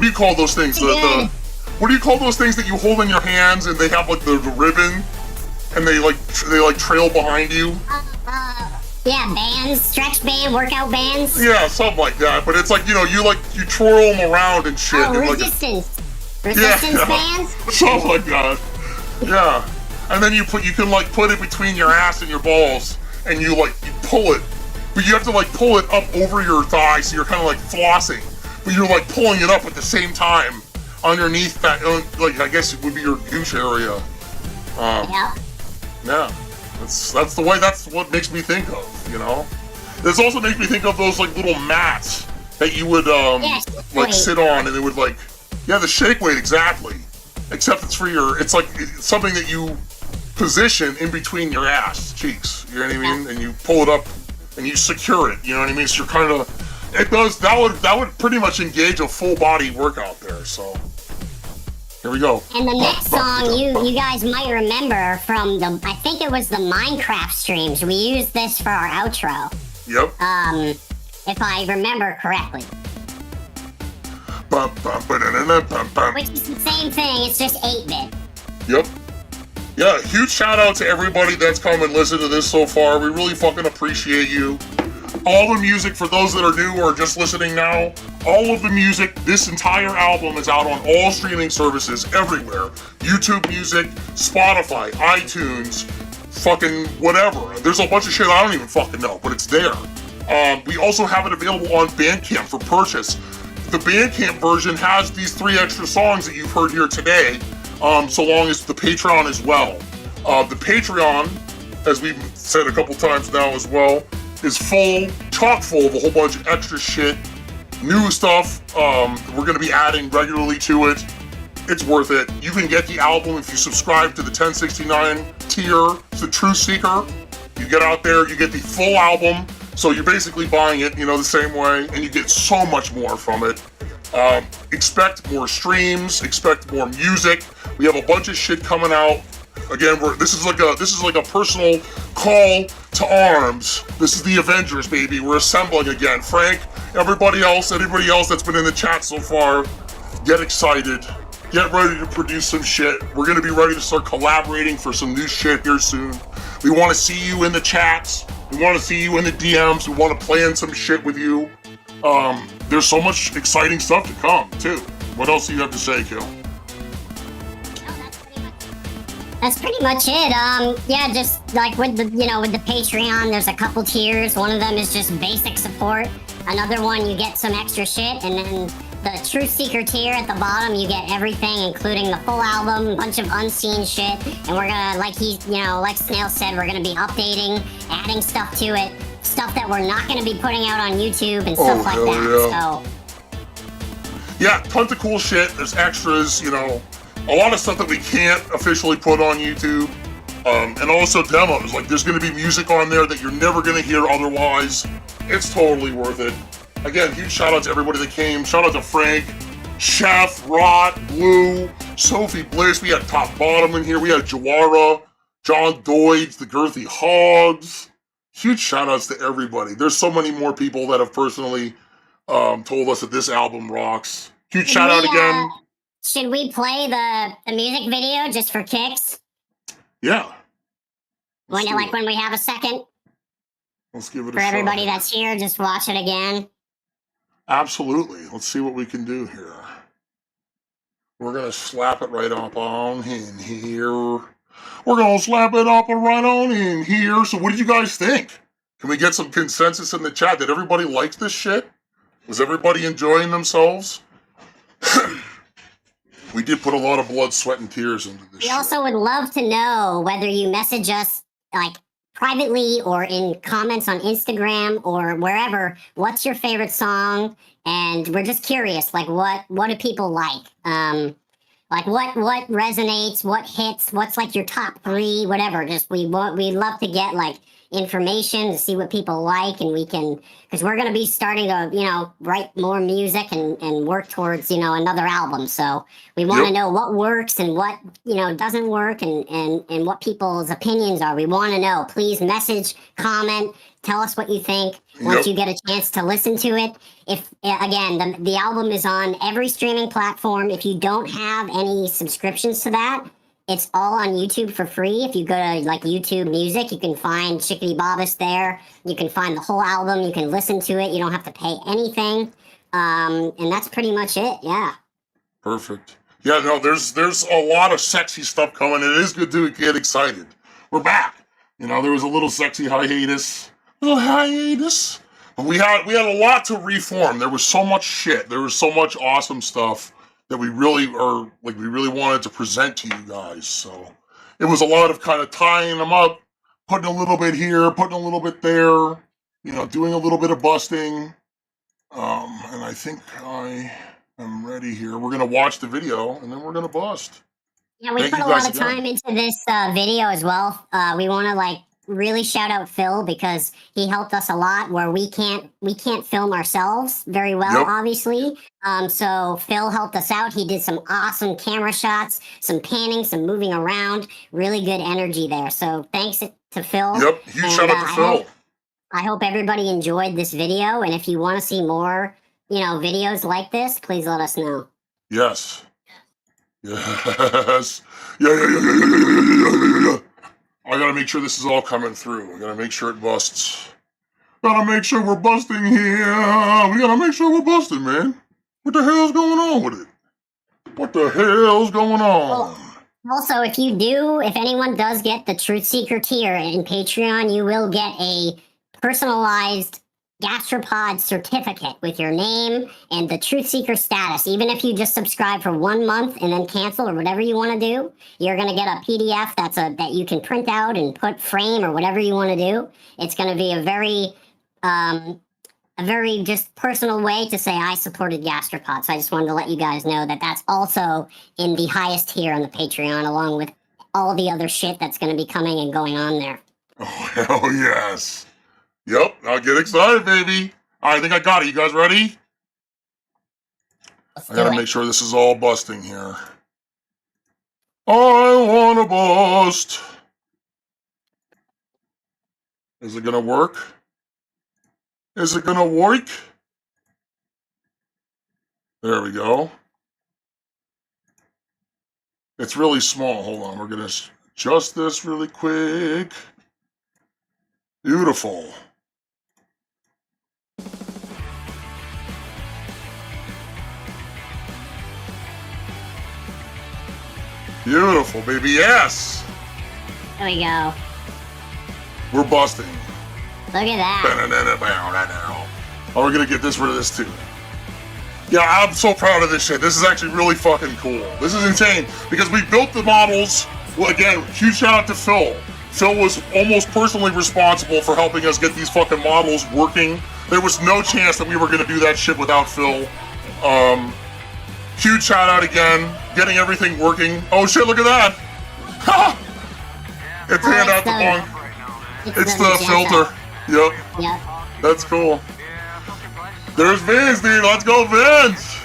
do you call those things? What do you call those things that you hold in your hands and they have like the ribbon and they trail behind you? Yeah, bands, stretch band, workout bands. Yeah, something like that. But it's like, you twirl them around and shit. Oh, and resistance bands. Something like that. Yeah, and then you can like put it between your ass and your balls, and you pull it, but you have to like pull it up over your thigh, so you're kind of like flossing, but you're like pulling it up at the same time underneath that, like I guess it would be your gooch area. Yeah. Yeah, that's the way. That's what makes me think of, This also makes me think of those like little mats that you would Yes, like wait. sit on, and it would like, yeah, the shake weight, exactly. Except it's for it's like it's something that you position in between your ass cheeks. You know what I mean? And you pull it up and you secure it. You know what I mean? So you're kind of that would pretty much engage a full body workout there. So here we go. And the next song you guys might remember from I think it was the Minecraft streams. We used this for our outro. Yep. If I remember correctly. Which is the same thing, it's just 8-bit. Yep. Yeah, huge shout out to everybody that's come and listened to this so far. We really fucking appreciate you. All the music, for those that are new or just listening now, all of the music, this entire album is out on all streaming services everywhere. YouTube Music, Spotify, iTunes, fucking whatever. There's a bunch of shit I don't even fucking know, but it's there. We also have it available on Bandcamp for purchase. The Bandcamp version has these 3 extra songs that you've heard here today, so long as the Patreon as well. The Patreon, as we've said a couple times now as well, is chock full of a whole bunch of extra shit, new stuff. We're going to be adding regularly to it. It's worth it. You can get the album if you subscribe to the 1069 tier. It's the True Seeker. You get out there, you get the full album. So you're basically buying it, the same way, and you get so much more from it. Expect more streams, expect more music. We have a bunch of shit coming out. Again, this is like a personal call to arms. This is the Avengers, baby. We're assembling again. Frank, anybody else that's been in the chat so far, get excited. Get ready to produce some shit. We're gonna be ready to start collaborating for some new shit here soon. We want to see you in the chats. We want to see you in the DMs. We want to plan some shit with you. There's so much exciting stuff to come, too. What else do you have to say, Kill? That's pretty much it. Yeah, just like with the Patreon, there's a couple tiers. One of them is just basic support. Another one, you get some extra shit, and then the True Seeker tier at the bottom, you get everything, including the full album, a bunch of unseen shit, and we're gonna, like Snail said, we're gonna be updating, adding stuff to it, stuff that we're not gonna be putting out on YouTube and stuff like that. Yeah. So yeah, tons of cool shit. There's extras, a lot of stuff that we can't officially put on YouTube, and also demos. Like, there's gonna be music on there that you're never gonna hear otherwise. It's totally worth it. Again, huge shout out to everybody that came. Shout out to Frank, Chef, Rot, Blue, Sophie Bliss. We had Top Bottom in here. We had Jawara, John Doige, the Girthy Hogs. Huge shout outs to everybody. There's so many more people that have personally told us that this album rocks. Huge shout out again. Should we play the music video just for kicks? Yeah. When we have a second? Let's give it a shot. For everybody that's here, just watch it again. Absolutely. Let's see what we can do here. We're going to slap it right up on in here. We're going to slap it up and right on in here. So what did you guys think? Can we get some consensus in the chat? Did everybody like this shit? Was everybody enjoying themselves? We did put a lot of blood, sweat, and tears into this shit. We also would love to know whether you message us, privately or in comments on Instagram or wherever, what's your favorite song? And we're just curious, what do people like? What resonates, what hits, what's your top 3, whatever. We'd love to get information to see what people like, and we can, because we're going to be starting to, write more music and work towards, another album. So we want to know what works and what, doesn't work, and what people's opinions are. We want to know. Please message, comment, tell us what you think once you get a chance to listen to it. If, again, the album is on every streaming platform. If you don't have any subscriptions to that, it's all on YouTube for free. If you go to YouTube Music, you can find Shickidy Bobbis there. You can find the whole album. You can listen to it. You don't have to pay anything. And that's pretty much it. Yeah. Perfect. Yeah, no, there's a lot of sexy stuff coming. It is good to get excited. We're back. There was a little sexy hiatus. But we had a lot to reform. There was so much shit. There was so much awesome stuff that we really wanted to present to you guys. So it was a lot of kind of tying them up, putting a little bit here, putting a little bit there, doing a little bit of busting. And I think I am ready here. We're gonna watch the video and then we're gonna bust. Yeah, we Thank put you a guys lot of again. time into this video as well. We want to really shout out Phil because he helped us a lot where we can't film ourselves very well, Yep. obviously. So Phil helped us out. He did some awesome camera shots, some panning, some moving around, really good energy there. So thanks to Phil. Yep. Huge And, shout out to Phil. I hope everybody enjoyed this video, and if you want to see more, videos like this, please let us know. Yes. Yes. Yeah. I gotta make sure this is all coming through. I gotta make sure it busts. Gotta make sure we're busting here. We gotta make sure we're busting, man. What the hell's going on with it? What the hell's going on? Also, if anyone does get the Truth Seeker tier in Patreon, you will get a personalized gastropod certificate with your name and the Truth Seeker status. Even if you just subscribe for 1 month and then cancel or whatever you want to do, you're going to get a PDF that you can print out and put frame or whatever you want to do. It's going to be a very just personal way to say I supported Gastropod. So I just wanted to let you guys know that that's also in the highest tier on the Patreon, along with all the other shit that's going to be coming and going on there. Oh, hell yes. Yep, I'll get excited, baby. All right, I think I got it. You guys ready? I gotta make sure this is all busting here. I wanna bust. Is it gonna work? Is it gonna work? There we go. It's really small. Hold on, we're gonna adjust this really quick. Beautiful. Beautiful, baby, yes! There we go. We're busting. Look at that. Oh, we're gonna get rid of this too. Yeah, I'm so proud of this shit. This is actually really fucking cool. This is insane because we built the models. Well, again, huge shout out to Phil. Phil was almost personally responsible for helping us get these fucking models working. There was no chance that we were gonna do that shit without Phil. Huge shout out again, getting everything working. Oh shit, look at that! Ha! It's hand out the bunk. It's the filter. Yep. That's cool. There's Vince, dude. Let's go, Vince!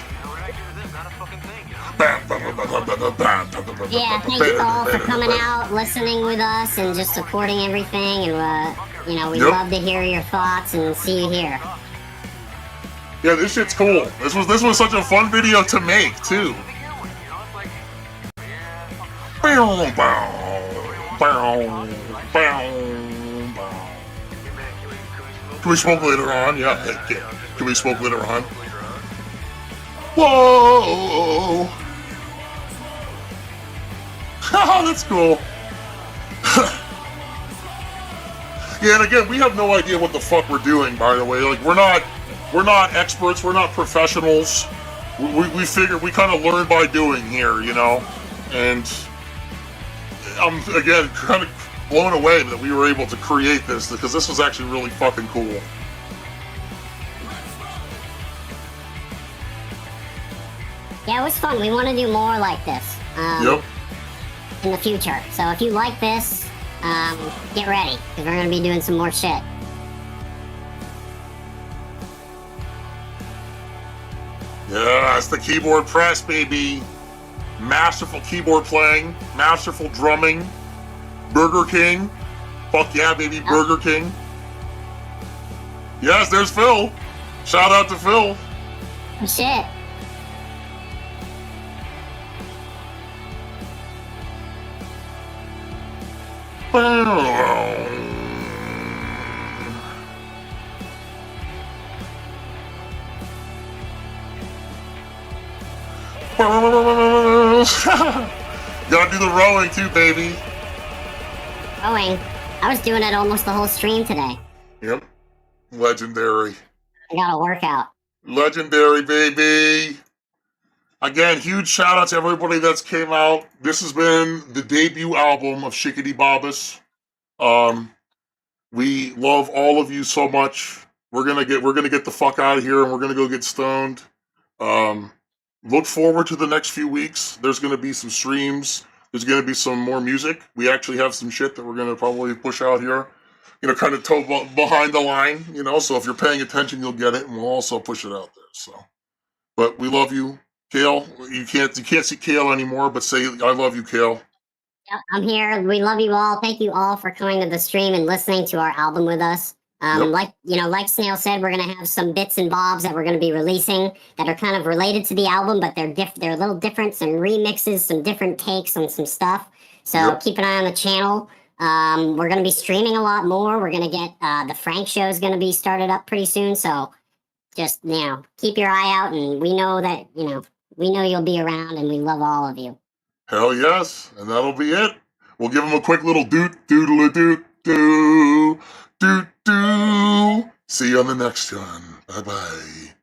Yeah, thank you all for coming out, listening with us, and just supporting everything. And we'd love to hear your thoughts and see you here. Yeah, this shit's cool. This was such a fun video to make too. Can we smoke later on? Yeah, heck yeah. Can we smoke later on? Whoa! Haha, that's cool. Yeah, and again, we have no idea what the fuck we're doing, by the way. Like, we're not experts, we're not professionals. We figure we kind of learn by doing here, And I'm, again, kind of blown away that we were able to create this, because this was actually really fucking cool. Yeah, it was fun. We want to do more like this in the future. So if you like this, get ready, because we're going to be doing some more shit. Yes, the keyboard press, baby. Masterful keyboard playing, masterful drumming. Burger King. Fuck yeah, baby, Burger King. Yes, there's Phil. Shout out to Phil. Oh, shit. Gotta do the rowing too, baby. Rowing? I was doing it almost the whole stream today. Yep. Legendary. I got a workout. Legendary, baby. Again, huge shout out to everybody that's came out. This has been the debut album of Shickidy Bobbis. We love all of you so much. We're gonna get the fuck out of here, and we're gonna go get stoned. Look forward to the next few weeks. There's gonna be some streams. There's gonna be some more music. We actually have some shit that we're gonna probably push out here. Kind of behind the line. So if you're paying attention, you'll get it, and we'll also push it out there. So, but we love you, Kale. You can't see Kale anymore, but say I love you, Kale. Yep, I'm here. We love you all. Thank you all for coming to the stream and listening to our album with us. Yep. Like Snail said, we're gonna have some bits and bobs that we're gonna be releasing that are kind of related to the album, but they're a little different. Some remixes, some different takes on some stuff. So Yep. keep an eye on the channel. We're gonna be streaming a lot more. We're gonna get the Frank show is gonna be started up pretty soon. So just keep your eye out, and we know that we know you'll be around, and we love all of you. Hell yes, and that'll be it. We'll give him a quick little doodle doot doo. See you on the next one. Bye bye.